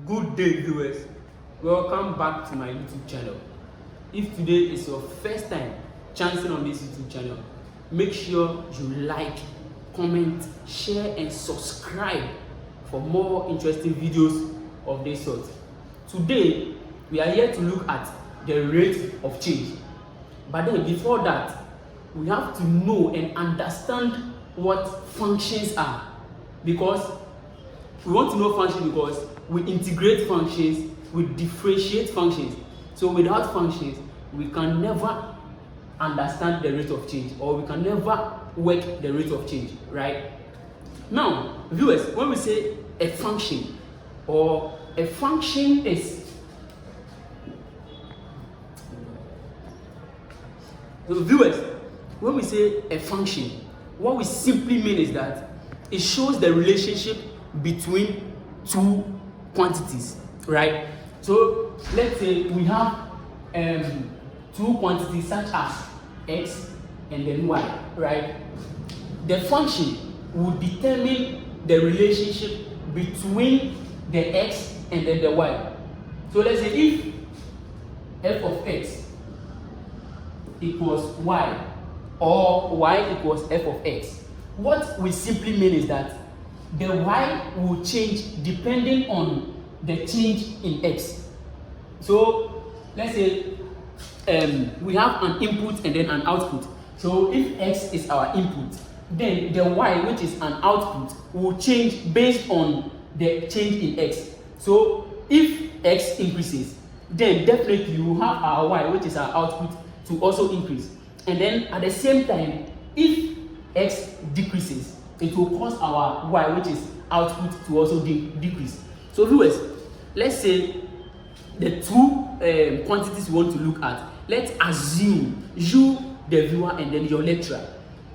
Good day, viewers. Welcome back to my YouTube channel. If today is your first time chancing on this YouTube channel, make sure you like, comment, share and subscribe for more interesting videos of this sort. Today we are here to look at the rate of change, but then before that we have to know and understand what functions are, because we want to know functions because we integrate functions, we differentiate functions. So without functions we can never understand the rate of change, or we can never work the rate of change, right? Now viewers, when we say a function, or a function is when we say a function, what we simply mean is that it shows the relationship between two quantities, right? So let's say we have two quantities such as x and then y, right? The function will determine the relationship between the x and then the y. So let's say if f of x equals y, or y equals f of x, what we simply mean is that the y will change depending on the change in x. So let's say we have an input and then an output. So if x is our input, then the y, which is an output, will change based on the change in x. So if x increases, then definitely you will have our y, which is our output, to also increase. And then at the same time, if x decreases, it will cause our y, which is output, to also decrease. So viewers, let's say the two quantities we want to look at. Let's assume you, the viewer, and then your lecturer.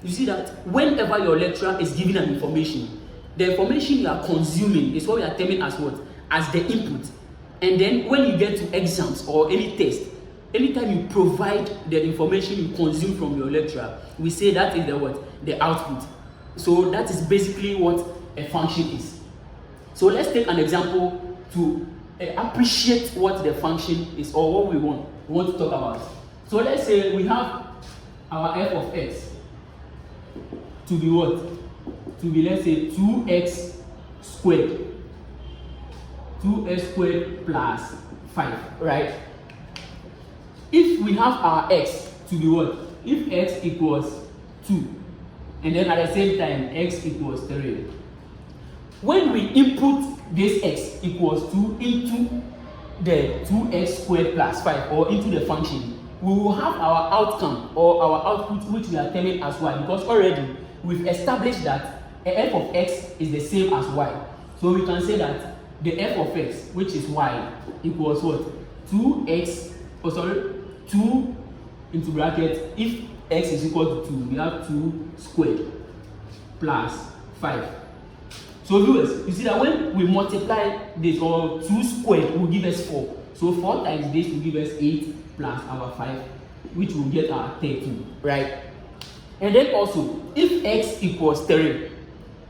You see that whenever your lecturer is giving an information, the information you are consuming is what we are terming as what? As the input. And then when you get to exams or any test, anytime you provide the information you consume from your lecturer, we say that is the what? The output. So that is basically what a function is. So let's take an example to appreciate what the function is, or what we want to talk about. So let's say we have our f of x to be what? To be, let's say, 2x squared. 2x squared plus 5, right? If we have our x to be what? If x equals 2, and then at the same time x equals 3, when we input this x equals 2 into the 2x squared plus 5, or into the function, we will have our outcome, or our output, which we are terming as y, because already we've established that f of x is the same as y. So we can say that the f of x, which is y, equals what? 2 into bracket, if x is equal to 2, we have 2 squared plus 5. So viewers, you see that when we multiply this, or 2 squared will give us 4. So 4 times this will give us 8 plus our 5, which will get our 13, right? And then also, if x equals 3,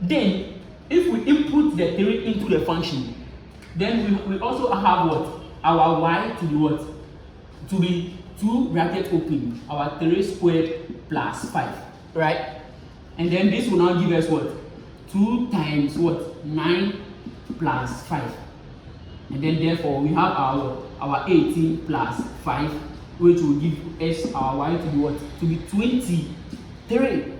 then if we input the 3 into the function, then we also have what? Our y to be what? To be 2 bracket open, our 3 squared plus 5, right? And then this will now give us what? 2 times what? 9 plus 5. And then therefore we have our 18 plus 5, which will give us our y to be what? To be 23.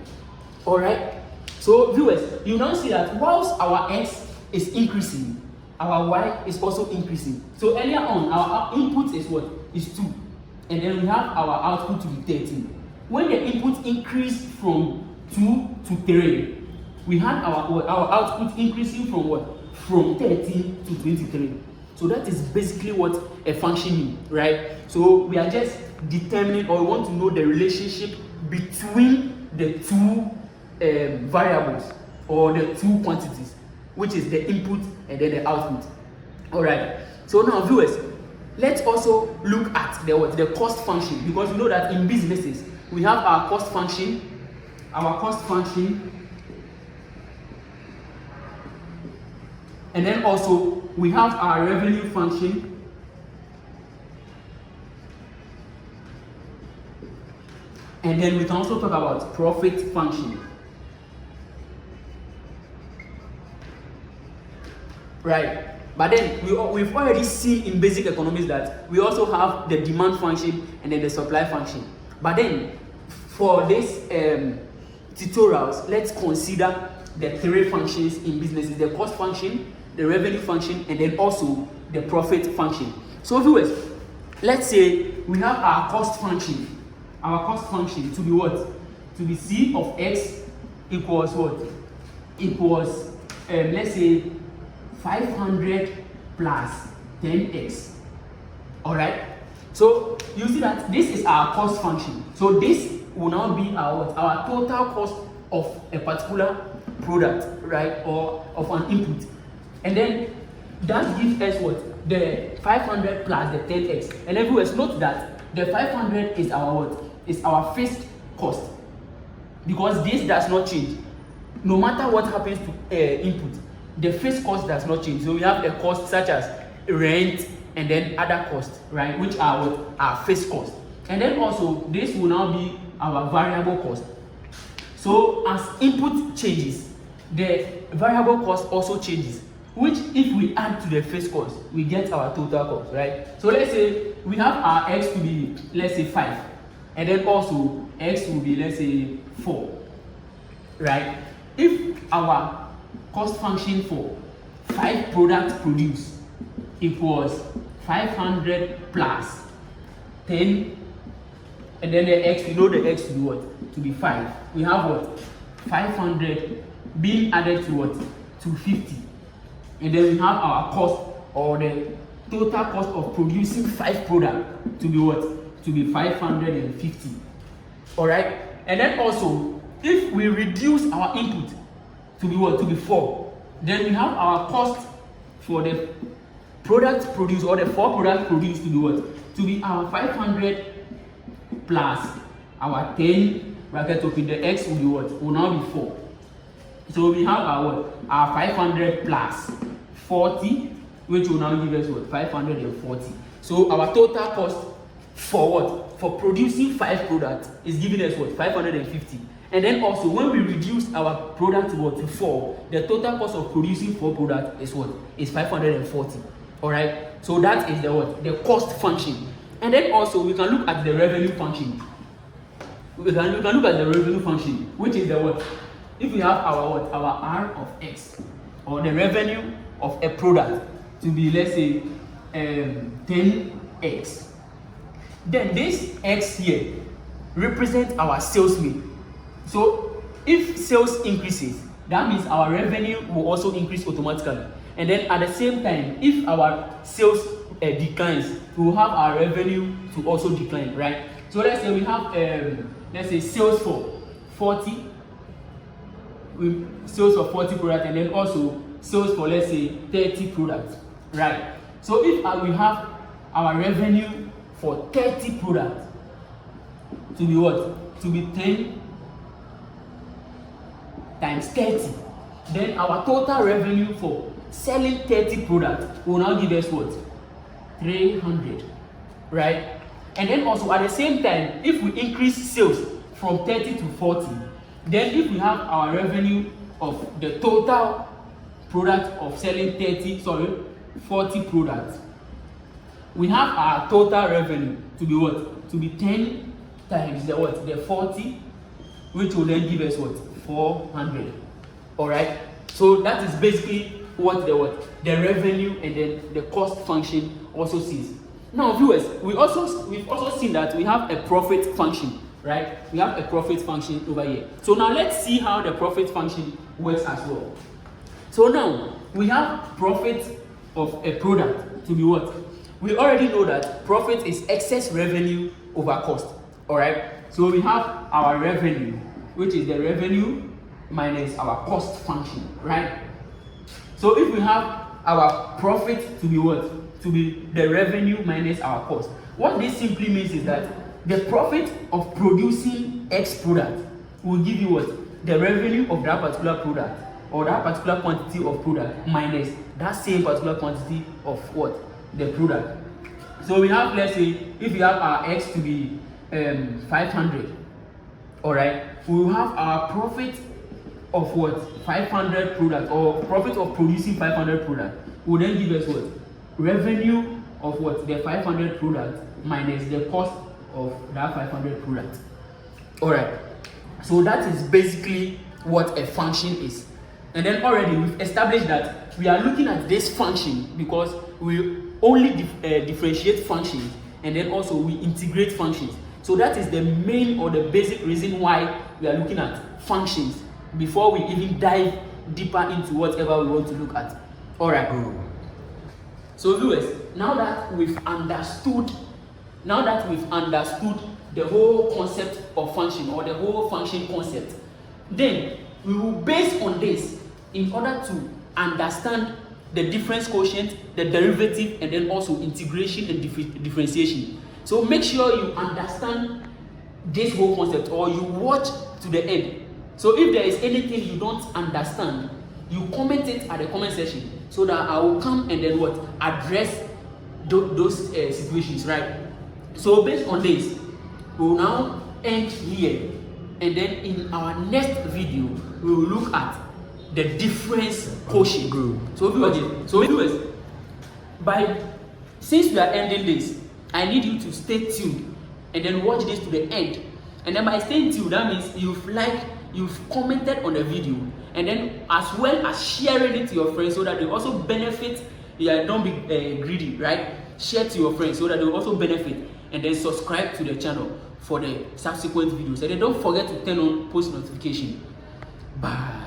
Alright? So viewers, you now see that whilst our x is increasing, our y is also increasing. So earlier on, our input is what? Is 2. And then we have our output to be 13. When the input increased from 2 to 3, we had our output increasing from what? From 13 to 23. So that is basically what a function means, right? So we are just determining, or we want to know the relationship between the two variables, or the two quantities, which is the input and then the output. All right. So now viewers, let's also look at the cost function, because we know that in businesses we have our cost function, and then also we have our revenue function, and then we can also talk about profit function. Right, but then we've already seen in basic economics that we also have the demand function and then the supply function. But then for this tutorials, let's consider the three functions in businesses: the cost function, the revenue function, and then also the profit function. So viewers, let's say we have our cost function. Our cost function to be what? To be C of X equals what? Equals let's say 500 plus 10x. All right, so you see that this is our cost function. So this will now be our total cost of a particular product, right, or of an input. And then that gives us what? The 500 plus the 10x. And then viewers, note that the 500 is our what? Is our fixed cost, because this does not change no matter what happens to input. The fixed cost does not change. So we have a cost such as rent and then other costs, right, which are what? Our fixed cost. And then also this will now be our variable cost. So as input changes, the variable cost also changes, which if we add to the fixed cost, we get our total cost, right? So let's say we have our x to be, let's say 5, and then also x will be, let's say 4, right? If our cost function for 5 products produced equals 500 plus 10, and then the x, we know the x to be what? To be 5. We have what? 500 being added to what? To 50. And then we have our cost, or the total cost of producing 5 products to be what? To be 550. All right? And then also, if we reduce our input to be what? To be 4, then we have our cost for the products produced, or the 4 products produced, to be what? To be our 500 plus our 10 bracket open, the x will be what? Will now be 4. So we have our what? Our 500 plus 40, which will now give us what? 540. So our total cost for what? For producing 5 products is giving us what? 550. And then also when we reduce our product to what? To 4, the total cost of producing 4 products is what? Is 540. All right. So that is the what? The cost function. And then also we can look at the revenue function. We can look at the revenue function, which is the what? If we have our what? Our R of X, or the revenue of a product to be, let's say 10x, then this x here represents our sales mix. So if sales increases, that means our revenue will also increase automatically. And then at the same time, if our sales declines, we will have our revenue to also decline, right? So let's say we have let's say sales for 40, sales for 40 products, and then also sales for, let's say, 30 products, right? So if we have our revenue for 30 products to be what? To be 10 times 30, then our total revenue for selling 30 products will now give us what? 300, right? And then also at the same time, if we increase sales from 30 to 40, then if we have our revenue of the total product of selling 40 products, we have our total revenue to be what? To be 10 times the what? The 40, which will then give us what? 400. All right. So that is basically what the revenue and then the cost function also sees. Now, viewers, we've also seen that we have a profit function, right? We have a profit function over here. So now let's see how the profit function works as well. So now we have profit of a product to be what? We already know that profit is excess revenue over cost. All right. So we have our revenue, which is the revenue minus our cost function, right? So if we have our profit to be what? To be the revenue minus our cost. What this simply means is that the profit of producing X product will give you what? The revenue of that particular product or that particular quantity of product minus that same particular quantity of what? The product. So we have, let's say, if we have our X to be 500, all right, we will have our profit of what? 500 product, or profit of producing 500 product will then give us what? Revenue of what? The 500 product minus the cost of that 500 product. All right, so that is basically what a function is. And then already we've established that we are looking at this function because we only differentiate functions, and then also we integrate functions. So that is the main or the basic reason why we are looking at functions before we even dive deeper into whatever we want to look at. All right. So viewers, now that we've understood the whole concept of function, or the whole function concept, then we will base on this in order to understand the difference quotient, the derivative, and then also integration and differentiation. So make sure you understand this whole concept, or you watch to the end. So if there is anything you don't understand, you comment it at the comment section so that I will come and then what? Address those situations, right? So based on this, we will now end here, and then in our next video we will look at the difference quotient. So viewers, since we are ending this, I need you to stay tuned and then watch this to the end. And then by staying tuned, that means you've commented on the video, and then as well as sharing it to your friends so that they also benefit. Yeah, don't be greedy, right? Share to your friends so that they will also benefit, and then subscribe to the channel for the subsequent videos. And then don't forget to turn on post notification. Bye.